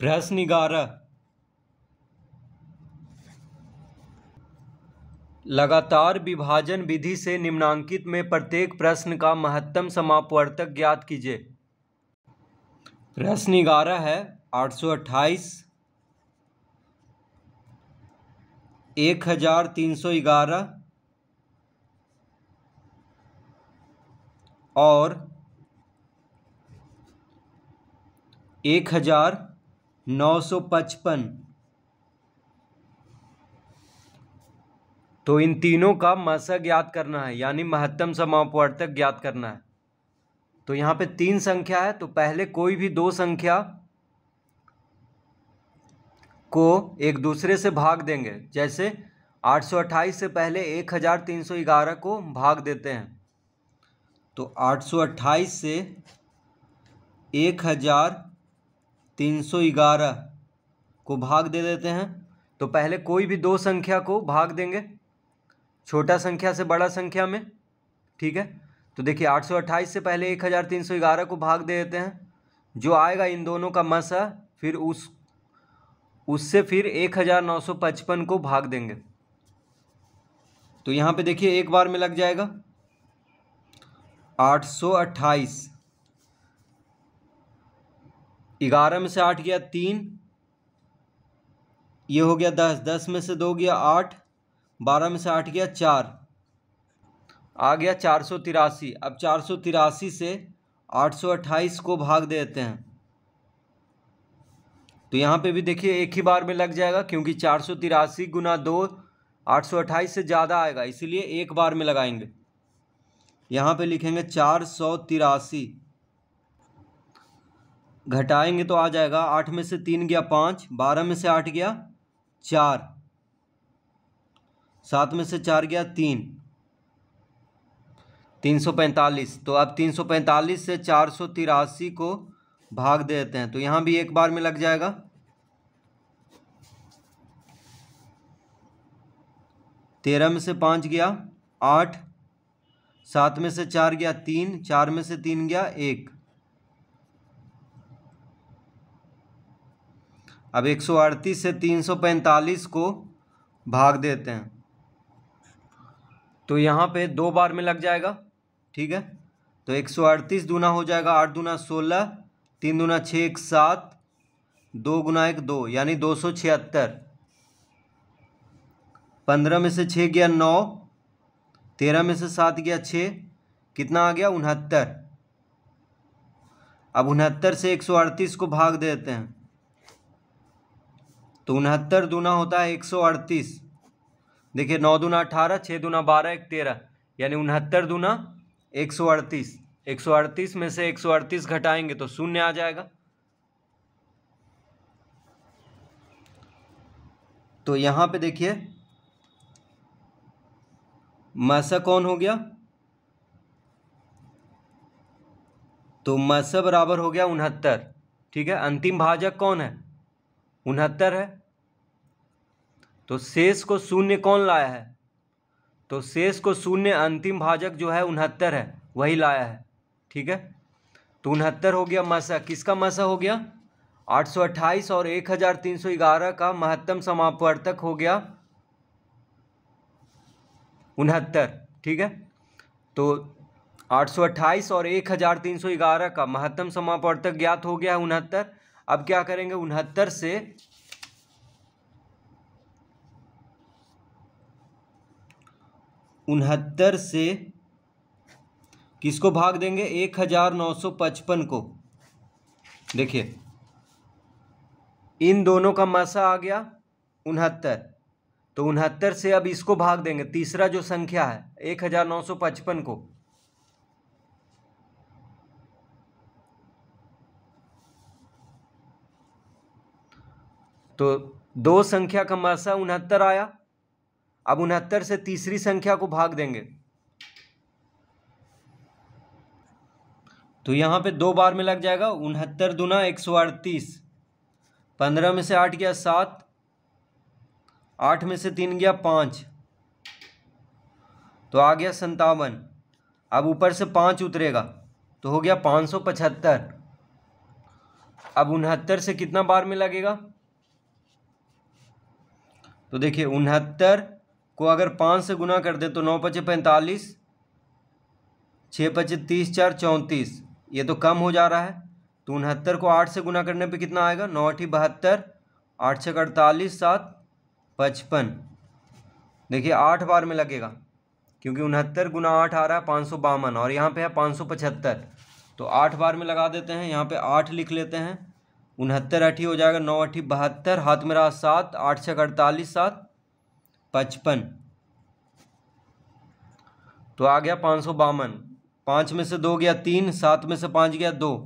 प्रश्न 11। लगातार विभाजन विधि से निम्नांकित में प्रत्येक प्रश्न का महत्तम समापवर्तक ज्ञात कीजिए। प्रश्न 11 है 828, 1311 और 1955। तो इन तीनों का मसा ज्ञात करना है, यानी महत्तम समापवर्तक ज्ञात करना है। तो यहाँ पे तीन संख्या है, तो पहले कोई भी दो संख्या को एक दूसरे से भाग देंगे। जैसे 828 से पहले 1311 को भाग देते हैं, तो 828 से 1311 को भाग दे देते हैं। तो पहले कोई भी दो संख्या को भाग देंगे, छोटा संख्या से बड़ा संख्या में, ठीक है। तो देखिए 828 से पहले 1311 को भाग दे देते हैं, जो आएगा इन दोनों का मसा, फिर उससे फिर 1955 को भाग देंगे। तो यहाँ पे देखिए एक बार में लग जाएगा 828, 11 में से 8 गया 3, ये हो गया 10, 10 में से 2 गया 8, 12 में से 8 गया 4, आ गया 483। अब 483 से 828 को भाग देते हैं, तो यहाँ पे भी देखिए एक ही बार में लग जाएगा, क्योंकि 483 गुना 2 828 से ज़्यादा आएगा, इसीलिए एक बार में लगाएंगे। यहाँ पे लिखेंगे 483, घटाएंगे तो आ जाएगा 8 में से 3 गया 5, 12 में से 8 गया 4, 7 में से 4 गया 3, 345। तो अब 345 से 483 को भाग देते हैं, तो यहाँ भी एक बार में लग जाएगा। 13 में से 5 गया 8, 7 में से 4 गया 3, 4 में से 3 गया 1। अब 138 से 345 को भाग देते हैं, तो यहाँ पे दो बार में लग जाएगा, ठीक है। तो 138 दूना हो जाएगा 8 दूना 16, 3 दूना 6, 1 7, 2 गुना 1 2, यानी 276। 15 में से 6 गया 9, 13 में से 7 गया 6, कितना आ गया 69। अब 69 से 138 को भाग देते हैं, तो 69 दूना होता है 138। देखिए 9 दूना 18, 6 दूना 12, 1 13, यानी 69 दूना 138। 138 में से 138 घटाएंगे तो शून्य आ जाएगा। तो यहाँ पे देखिए मसा कौन हो गया, तो मसा बराबर हो गया 69, ठीक है। अंतिम भाजक कौन है, 69 है। तो शेष को शून्य कौन लाया है, तो शेष को शून्य अंतिम भाजक जो है 69 है, वही लाया है, ठीक है। तो 69 हो गया मसा। किसका मसा हो गया, 828 और 1311 का महत्तम समापवर्तक हो गया 69, ठीक है। तो 828 और 1311 का महत्तम समापवर्तक ज्ञात हो गया 69। अब क्या करेंगे, 69 से किसको भाग देंगे, 1955 को। देखिए इन दोनों का मसा आ गया 69, तो 69 से अब इसको भाग देंगे, तीसरा जो संख्या है 1955 को। तो दो संख्या का मसा 69 आया। अब 69 से तीसरी संख्या को भाग देंगे, तो यहाँ पे दो बार में लग जाएगा। 69 दूना 138, 15 में से 8 गया 7, 8 में से 3 गया 5, तो आ गया 57। अब ऊपर से 5 उतरेगा तो हो गया 575। अब 69 से कितना बार में लगेगा? तो देखिए 69 को अगर 5 से गुना कर दे तो 9 पचे 45, 6 पचे 30, 4 34, ये तो कम हो जा रहा है। तो 69 को 8 से गुना करने पे कितना आएगा? 9 8 72, 8 6 48, 7 55। देखिए 8 बार में लगेगा, क्योंकि 69 गुना 8 आ रहा है 552 और यहाँ पे है 575। तो 8 बार में लगा देते हैं, यहाँ पे 8 लिख लेते हैं। 69 8 हो जाएगा, 9 8 72, हाथ में रहा 7, 8 6 48, 7 55। तो आ गया 552। 5 में से 2 गया 3, 7 में से 5 गया 2,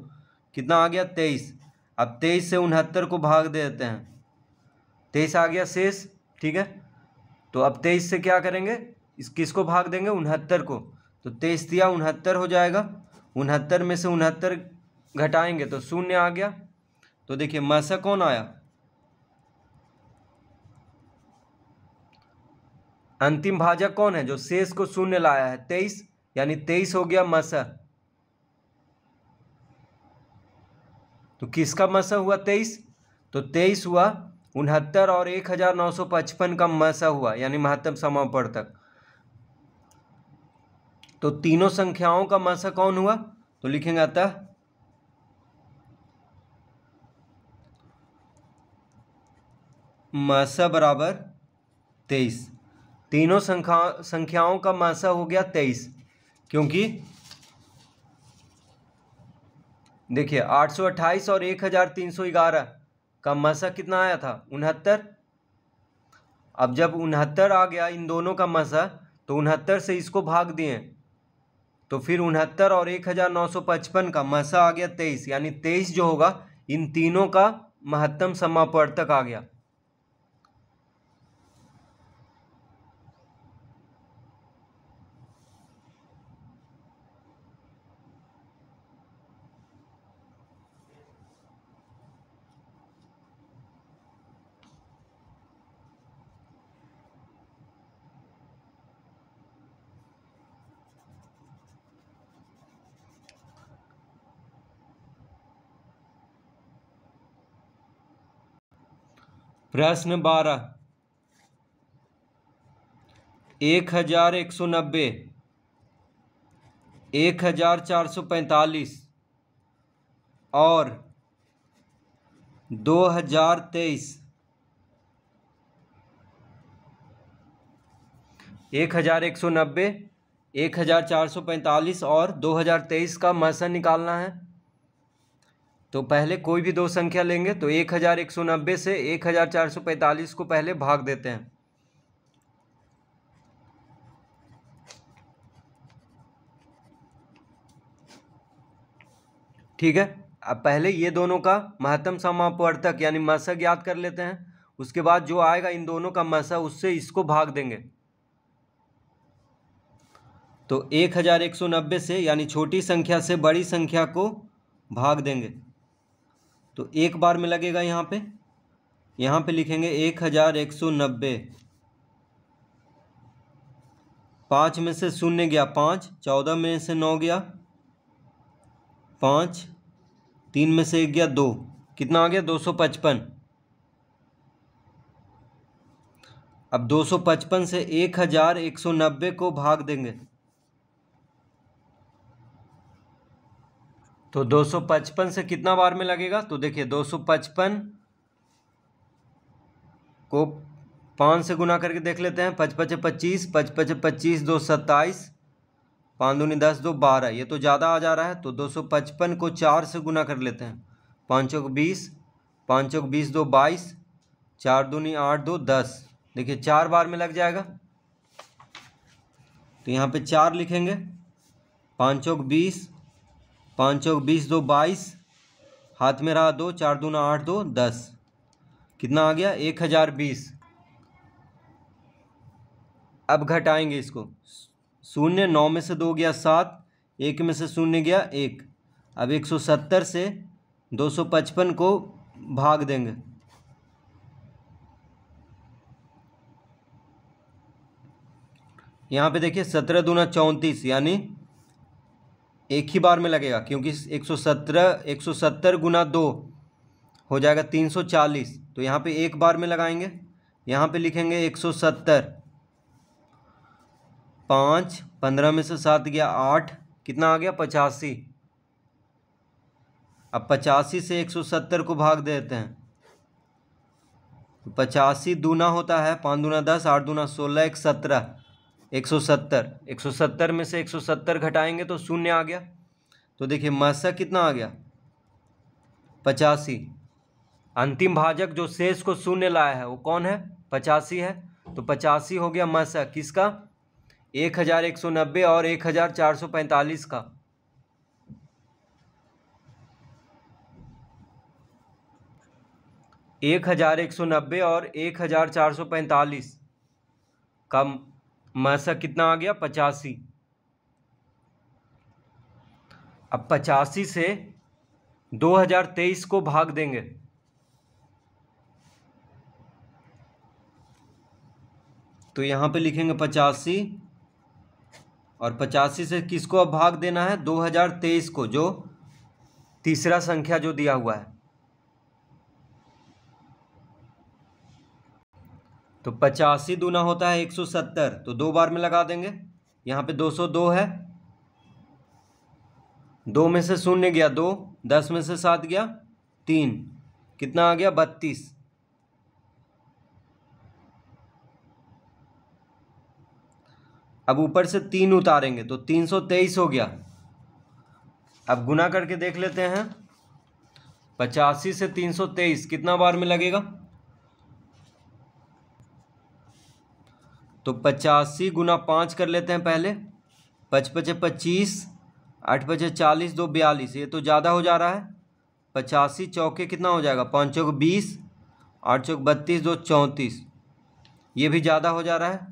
कितना आ गया? 23। अब 23 से 69 को भाग दे देते हैं, 23 आ गया शेष। ठीक है, तो अब 23 से क्या करेंगे? किसको भाग देंगे? 69 को। तो 23 दिया 69 हो जाएगा। 69 में से 69 घटाएंगे तो 0 आ गया। तो देखिए मसा कौन आया? अंतिम भाजक कौन है जो शेष को 0 लाया है? 23, यानी 23 हो गया मसा। तो किसका मसा हुआ? 23। तो 23 हुआ 69 और 1955 का मसा हुआ, यानी महत्तम समापवर्तक। तो तीनों संख्याओं का मसा कौन हुआ? तो लिखेंगे अतः मसा बराबर 23। तीनों संख्याओं का मसा हो गया 23, क्योंकि देखिए 828 और 1311 का मसा कितना आया था? 69। अब जब 69 आ गया इन दोनों का मसा, तो 69 से इसको भाग दिए, तो फिर 69 और 1955 का मसा आ गया 23, यानी 23 जो होगा इन तीनों का महत्तम समापवर्तक आ गया। प्रश्न 12, 1190, 1445 और 2023, 1190, 1445 और 2023 का मसा निकालना है। तो पहले कोई भी दो संख्या लेंगे, तो 1190 से 1445 को पहले भाग देते हैं। ठीक है, अब पहले ये दोनों का महत्तम समापवर्तक यानी मसा ज्ञात कर लेते हैं, उसके बाद जो आएगा इन दोनों का मसा उससे इसको भाग देंगे। तो 1190 से यानी छोटी संख्या से बड़ी संख्या को भाग देंगे, तो एक बार में लगेगा। यहाँ पे लिखेंगे 1190। 5 में से 0 गया 5, 14 में से 9 गया 5, 3 में से 1 गया 2, कितना आ गया? 255। अब 255 से 1190 को भाग देंगे, तो 255 से कितना बार में लगेगा? तो देखिए 255 को 5 से गुना करके देख लेते हैं। 5 5 25, 5 5 25, 2 27, 5 दूनी 10, 2 12, ये तो ज़्यादा आ जा रहा है। तो 255 को 4 से गुना कर लेते हैं। 5 चौक 20, 5 चौक 20, 2 22, 4 दूनी 8, 2 10। देखिए 4 बार में लग जाएगा, तो यहाँ पे 4 लिखेंगे। 5 चौक 20, 5 चौक 20, 2 22, हाथ में रहा 2, 4 दूना 8, 2 10, कितना आ गया? 1020। अब घटाएंगे इसको। 0 9 में से 2 गया 7, 1 में से 0 गया 1। अब 170 से 255 को भाग देंगे, यहाँ पे देखिए 17 दूना 34, यानी एक ही बार में लगेगा, क्योंकि 170 गुना 2 हो जाएगा 340। तो यहाँ पे एक बार में लगाएंगे, यहाँ पे लिखेंगे 170। 5, 15 में से 7 गया 8, कितना आ गया 85। अब 85 से 170 को भाग देते हैं, तो 85 दूना होता है, 5 दूना 10, 8 दूना 16, 1 17, 170। 170 में से 170 घटाएंगे तो शून्य आ गया। तो देखिए मासा कितना आ गया 85। अंतिम भाजक जो शेष को शून्य लाया है वो कौन है 85 है। तो 85 हो गया मासा किसका 1190 और 1445 का। एक 1190 और 1445 का मासा कितना आ गया 85। अब 85 से 2023 को भाग देंगे, तो यहाँ पे लिखेंगे 85 और 85 से किसको अब भाग देना है 2023 को, जो तीसरा संख्या जो दिया हुआ है। तो 85 दूना होता है 170, तो 2 बार में लगा देंगे। यहाँ पे 202 है, 2 में से शून्य गया 2, 10 में से 7 गया 3, कितना आ गया 32। अब ऊपर से 3 उतारेंगे तो 323 हो गया। अब गुना करके देख लेते हैं, 85 से 323 कितना बार में लगेगा, तो 85 गुना 5 कर लेते हैं पहले, 5 पचे 25, 8 पचे 40, 2 42, ये तो ज़्यादा हो जा रहा है। 85 चौके कितना हो जाएगा 5 चौक 20, 8 चौक 32, 2 34, ये भी ज़्यादा हो जा रहा है।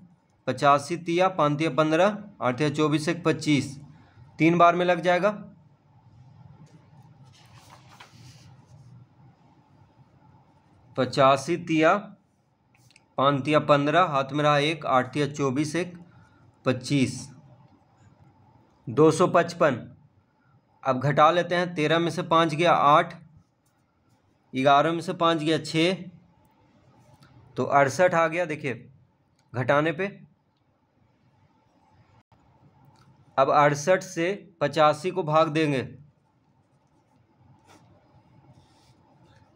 85 तिया 5 तिया 15, 8 तिया 24, 1 25, 3 बार में लग जाएगा। पचासी तिया 5 तिया 15, हाथ में रहा 1, 8 तिया 24, 1 25, 255। अब घटा लेते हैं, 13 में से 5 गया 8, 11 में से 5 गया 6, तो 68 आ गया। देखिए घटाने पे अब 68 से 85 को भाग देंगे,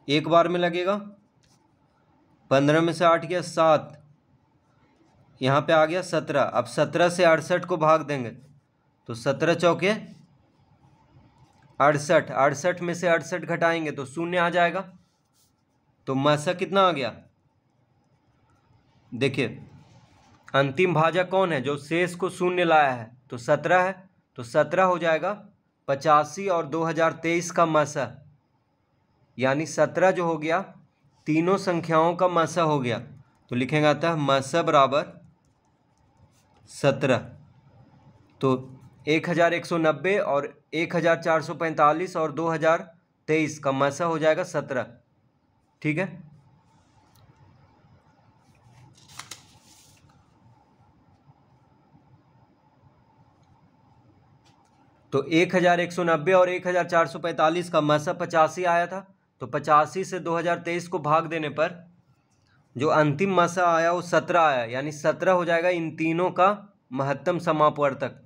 एक बार में लगेगा। 15 में से 8 गया 7, यहाँ पे आ गया 17। अब 17 से 68 को भाग देंगे, तो 17 चौके 68, 68 में से 68 घटाएंगे तो शून्य आ जाएगा। तो मासा कितना आ गया, देखिए अंतिम भाजक कौन है जो शेष को शून्य लाया है, तो 17 है। तो 17 हो जाएगा 85 और 2023 का मासा, यानी 17 जो हो गया तीनों संख्याओं का मासा हो गया। तो लिखेंगे आता है मासा बराबर 17। तो 1190 और 1445 और 2023 का मासा हो जाएगा 17। ठीक है, तो 1190 और 1445 का मासा 85 आया था। तो 85 से 2023 को भाग देने पर जो अंतिम मासा आया वो 17 आया, यानी 17 हो जाएगा इन तीनों का महत्तम समापवर्तक।